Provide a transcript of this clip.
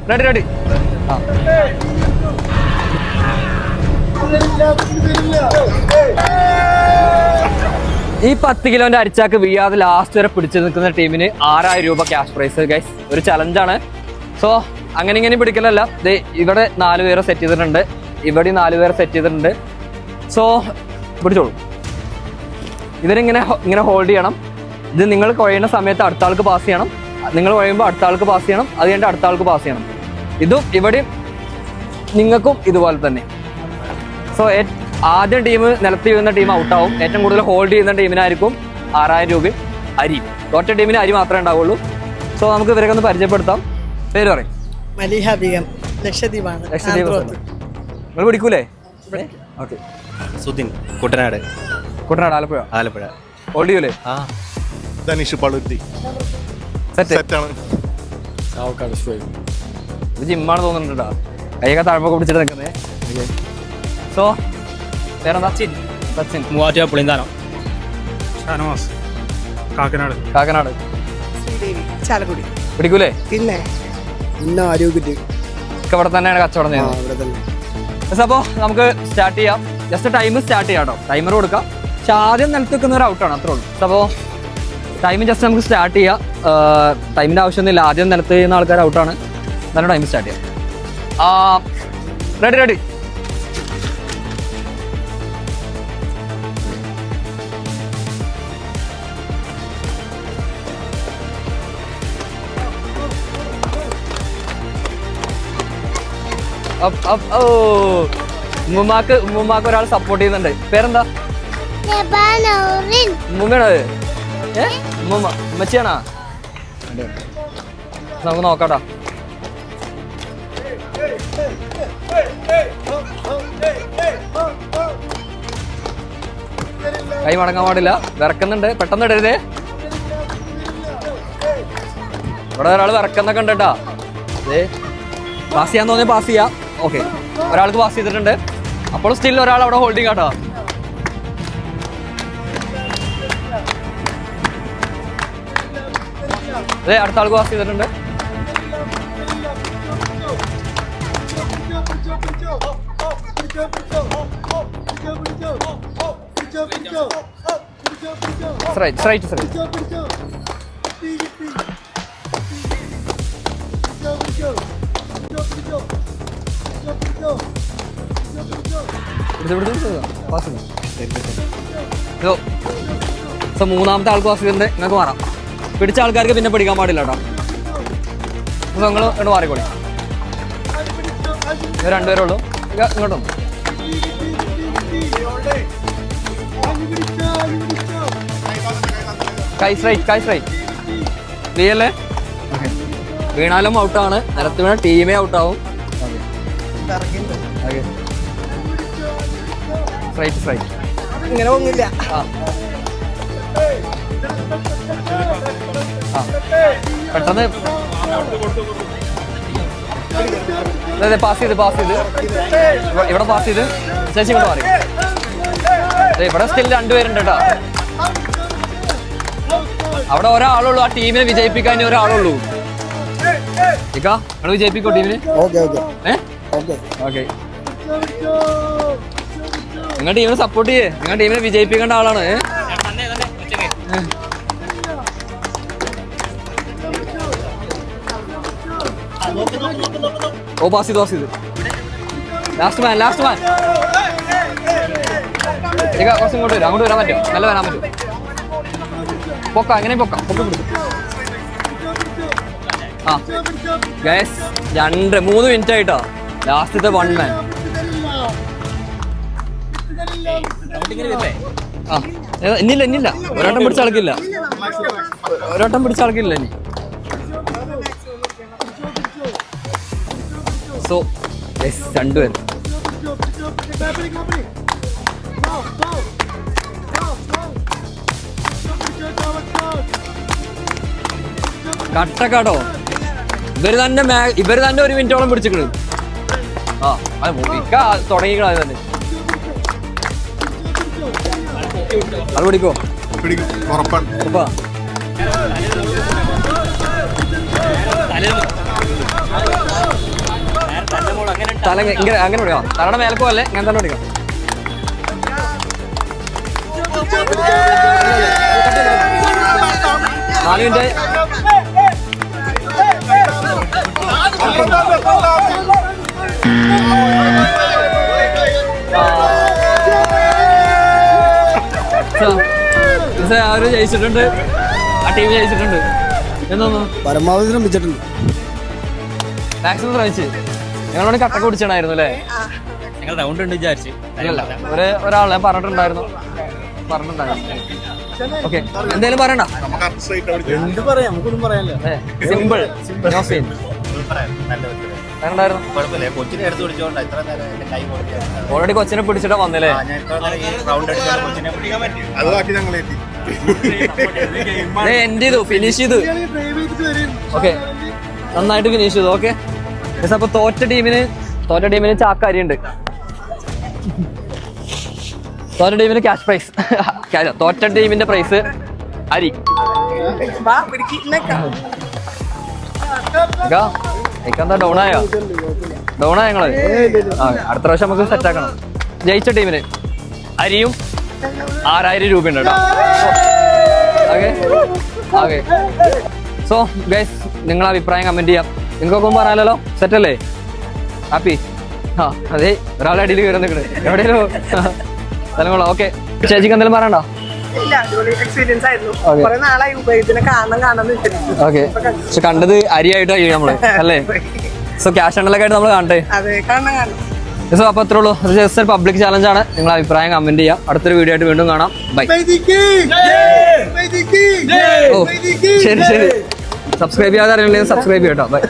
Ready ready. ആ ഈ 10 കിലോന്റെ അരിച്ചാക്ക് വീഴാതെ ലാസ്റ്റ് വരെ പിടിച്ചു നിൽക്കുന്ന ടീമിന് 6000 രൂപ ക്യാഷ് പ്രൈസ് ഗൈസ്. ഒരു ചലഞ്ചാണ്. സോ അങ്ങനെ ഇങ്ങനെ പിടിക്കലല്ല. ഇവിടെ 4 പേരെ സെറ്റ് ചെയ്തിട്ടുണ്ട്, ഇവിടെ 4 പേരെ സെറ്റ് ചെയ്തിട്ടുണ്ട്. സോ പിടിച്ചോളൂ. ഇവരിങ്ങനെ ഹോൾഡ് ചെയ്യണം. ഇത് നിങ്ങൾ കുഴയുന്ന സമയത്ത് അടുത്ത ആൾക്ക് പാസ് ചെയ്യണം, നിങ്ങൾ കുഴയുമ്പോൾ അടുത്ത ആൾക്ക് പാസ് ചെയ്യണം, അത് കഴിഞ്ഞിട്ട് അടുത്ത ആൾക്ക് പാസ് ചെയ്യണം. ഇതും ഇവിടെയും നിങ്ങൾക്കും ഇതുപോലെ തന്നെ. സോ ആദ്യം ടീം നിലത്ത് വീഴുന്ന ടീം ഔട്ടാവും. ഏറ്റവും കൂടുതൽ ഹോൾഡ് ചെയ്യുന്ന ടീമിനായിരിക്കും 6000 രൂപ അരി. ഒറ്റ ടീമിന് അരി മാത്രമേ ഉണ്ടാവുള്ളൂ. സോ നമുക്ക് ഇവരൊക്കെ ഒന്ന് പരിചയപ്പെടുത്താം. പേര് പറയും. മലിഹ ബീഗം, ലക്ഷദ്വീപാണ്. നിങ്ങൾ പിടിക്കൂലേ? ഓക്കെ. സുദിൻ, കുട്ടനാട്. കുട്ടനാട്, ആലപ്പുഴ. ആലപ്പുഴ. ഹോൾഡ് ചെയ്യൂലേ? ധനീഷ് പളുത്തി. സെറ്റാണ്. ഇത് ജിമ്മാണ് തോന്നുന്നുണ്ടാ. കൈയൊക്കെ താഴ്മൊക്കെ പിടിച്ചിട്ട് നിൽക്കുന്നത്. സോ പേരെന്താ? സച്ചിൻ. മൂവാറ്റുപുഴ പുളിന്താനം. ഷാനവാസ്, കാക്കനാട്. കാക്കനാട്. ശ്രീദേവി, ചാലക്കുടി. പിടിക്കൂലേ? പിന്നെ ആരോഗ്യ ഇവിടെ തന്നെയാണ് കച്ചവടം ചെയ്യുന്നത്. അപ്പോൾ നമുക്ക് സ്റ്റാർട്ട് ചെയ്യാം. ജസ്റ്റ് ടൈം സ്റ്റാർട്ട് ചെയ്യാം കേട്ടോ. ടൈമർ കൊടുക്കാം. പക്ഷെ ആദ്യം നിലത്ത് നിൽക്കുന്ന ഒരു ഔട്ടാണ്, അത്രേ ഉള്ളൂ. അപ്പോൾ ടൈം ജസ്റ്റ് നമുക്ക് സ്റ്റാർട്ട് ചെയ്യാം. ടൈമിൻ്റെ ആവശ്യമൊന്നുമില്ല. ആദ്യം നിലത്ത് ചെയ്യുന്ന ആൾക്കാർ ഔട്ടാണ്. നല്ല ടൈം സ്റ്റാർട്ട് ചെയ്യാം. Ready ready. ഉമ്മാക്ക് ഒരാൾ സപ്പോർട്ട് ചെയ്യുന്നുണ്ട്. പേരെന്താ? ഉമ്മയാണോ? ഉമ്മച്ചിയാണോ? നമുക്ക് നോക്കാട്ടോ. കൈ മടങ്ങാൻ പാടില്ല. വിറക്കുന്നുണ്ട്, പെട്ടെന്ന് ഇടരുതേ. ഇവിടെ ഒരാൾ വിറക്കുന്നൊക്കെ ഉണ്ട് കേട്ടാ. പാസ് ചെയ്യാൻ തോന്നിയാൽ പാസ് ചെയ്യാം. ഓക്കെ, ഒരാൾക്ക് പാസ് ചെയ്തിട്ടുണ്ട്. അപ്പോൾ സ്റ്റിൽ ഒരാൾ അവിടെ ഹോൾഡിങ് കേട്ടോ. അതെ, അടുത്ത ആൾക്ക് പാസ് ചെയ്തിട്ടുണ്ട്. മൂന്നാമത്തെ ആൾക്ക് പാസ് ചെയ്തിട്ടുണ്ട്. നിങ്ങൾക്ക് മാറാം. പിടിച്ച ആൾക്കാർക്ക് പിന്നെ പിടിക്കാൻ പാടില്ല കേട്ടോ. നിങ്ങൾ ഇങ്ങോട്ട് മാറിക്കോളി. ഇത് 2 പേരേ ഉള്ളൂ. ഇങ്ങോട്ടും കൈ സ്ട്രൈറ്റ്. വീഴല്ലേ? വീണാലും ഔട്ടാണ്. നിലത്ത് വീണ ടീമേ ഔട്ടാവും. സ്ട്രൈറ്റ്. ഇങ്ങനെ ഒന്നുമില്ല. പെട്ടെന്ന് പാസ് ചെയ്ത് ഇവിടെ പാസ് ചെയ്ത് ചേച്ചി കൊണ്ട് മാറി. ഇവിടെ സ്റ്റിൽ 2 പേരുണ്ട് കേട്ടോ. അവിടെ ഒരാളുള്ളൂ. ആ ടീമിനെ വിജയിപ്പിക്കാൻ ഒരാളുള്ളൂ. നിങ്ങൾ വിജയിപ്പിക്കോ ടീമിന്. ഓക്കെ, നിങ്ങൾ ടീമിനെ സപ്പോർട്ട് ചെയ്യേ. നിങ്ങൾ ടീമിനെ വിജയിപ്പിക്കേണ്ട ആളാണ്. ഓ പാസ് ചെയ്ത് ലാസ്റ്റ് മാൻ. കുറച്ച് ഇങ്ങോട്ട് വരും. അങ്ങോട്ട് വരാൻ പറ്റുമോ? നല്ല വരാൻ പറ്റും. പൊക്ക, അങ്ങനെ പൊക്കം. പൊക്കി പിടിക്കും. ഗൈസ് 3 മിനിറ്റ് ആയിട്ടോ. ലാസ്റ്റത്തെ 1 മാൻ. ഇന്നില്ല. ഒരോട്ടം പിടിച്ച ആൾക്കില്ല. ഇനി സോ 2 പേര്. കട്ടക്കാട്ടോ. ഇവര് തന്നെ 1 മിനിറ്റോളം പിടിച്ചിട്ട്. തുടങ്ങിക്കളാ തന്നെ. അത് പിടിക്കോ? ഉറപ്പാ. തല ഇങ്ങനെ അങ്ങനെ പിടിക്കാം. തലയുടെ മേലെ പോലെ ഇങ്ങനെ തന്നെ പിടിക്കാം. നാല് മിനിറ്റ്. അവര് ജയിച്ചിട്ടുണ്ട്. ആ ടീം ജയിച്ചിട്ടുണ്ട്. എന്തോന്നു പരമാവധി ശ്രമിച്ചിട്ടുണ്ട്. മാക്സിമം ശ്രമിച്ച്. ഞങ്ങളോട് കട്ടൊക്കെ പിടിച്ചിട്ടുണ്ടായിരുന്നു അല്ലേ? ഞങ്ങൾ റൗണ്ട് ഉണ്ട് വിചാരിച്ച്. ഒരാളെ ഞാൻ പറഞ്ഞിട്ടുണ്ടായിരുന്നു. ഓക്കെ, എന്തേലും പറയണ്ട. എന്ത് പറയാം, നമുക്കൊന്നും പറയാനില്ല. സിമ്പിൾ. No scene. കുഴപ്പമില്ല, കൊച്ചിനെ എടുത്ത് പിടിച്ചോണ്ടാ ഇത്ര നേരം എന്റെ കൈ കൊടുക്കുക. ഓൾറെഡി കൊച്ചിനെ പിടിച്ചിട്ടാ വന്നല്ലേ? ഞാൻ ഇത്ര നേരം ഈ റൗണ്ട് അടിച്ചാൽ കൊച്ചിനെ പിടിക്കാൻ പറ്റി. അത് ബാക്കി ഞങ്ങൾ എത്തി. എൻഡ് ചെയ്തു, ഫിനിഷ് ചെയ്തു. ഓക്കെ, നന്നായിട്ട് ഫിനിഷ് ചെയ്തു. ഓക്കെ, അപ്പൊ തോറ്റ ടീമിന് ചാക്ക ഉണ്ട്. തോറ്റ ടീമിന് ക്യാഷ് പ്രൈസ്. തോറ്റ ടീമിന്റെ പ്രൈസ് അരി. എന്താ ഡൗണായോ? ഡൗണായ ഞങ്ങള്. അടുത്ത പ്രാവശ്യം നമുക്ക് സെറ്റ് ആക്കണം. ജയിച്ച ടീമിന് അരിയും 6000 രൂപ ഉണ്ട് കേട്ടോ. Okay okay. സോ ഗൈസ്, നിങ്ങളെ അഭിപ്രായം കമന്റ് ചെയ്യാം. നിങ്ങൾക്കൊക്കെ പറയാലോ? സെറ്റ് അല്ലേ? ഹാപ്പി? ആ അതെ, ഒരാളെ അടിയിൽ കയറി നിൽക്കണേ എവിടെയോ സ്ഥലങ്ങളോ. ഓക്കെ, ചേച്ചിക്ക് എന്തെങ്കിലും പറയണ്ടോ? എക്സ്പീരിയൻസ് ആയിരുന്നു. Okay. കുറെ നാളായി ഉപയോഗിക്കുന്ന കാണാൻ ഓക്കെ, പക്ഷെ കണ്ടത് അരിയായിട്ടാണ് നമ്മള് അല്ലേ? സോ ക്യാഷ് ഉണ്ടല്ലൊക്കെ ആയിട്ട് നമ്മൾ കാണട്ടെ. അതെ, കാണാൻ. സോ അപ്പൊ അത്രേ ഉള്ളൂ. ജസ്റ്റ് ഒരു പബ്ലിക് ചാലഞ്ച് ആണ്. നിങ്ങളെ അഭിപ്രായം കമന്റ് ചെയ്യാം. അടുത്തൊരു വീഡിയോ ആയിട്ട് വീണ്ടും കാണാം. ബൈ. ഓ ശരി. സബ്സ്ക്രൈബ് ചെയ്യാതെ അറിയില്ലെങ്കിൽ സബ്സ്ക്രൈബ് ചെയ്യട്ടോ. ബൈ.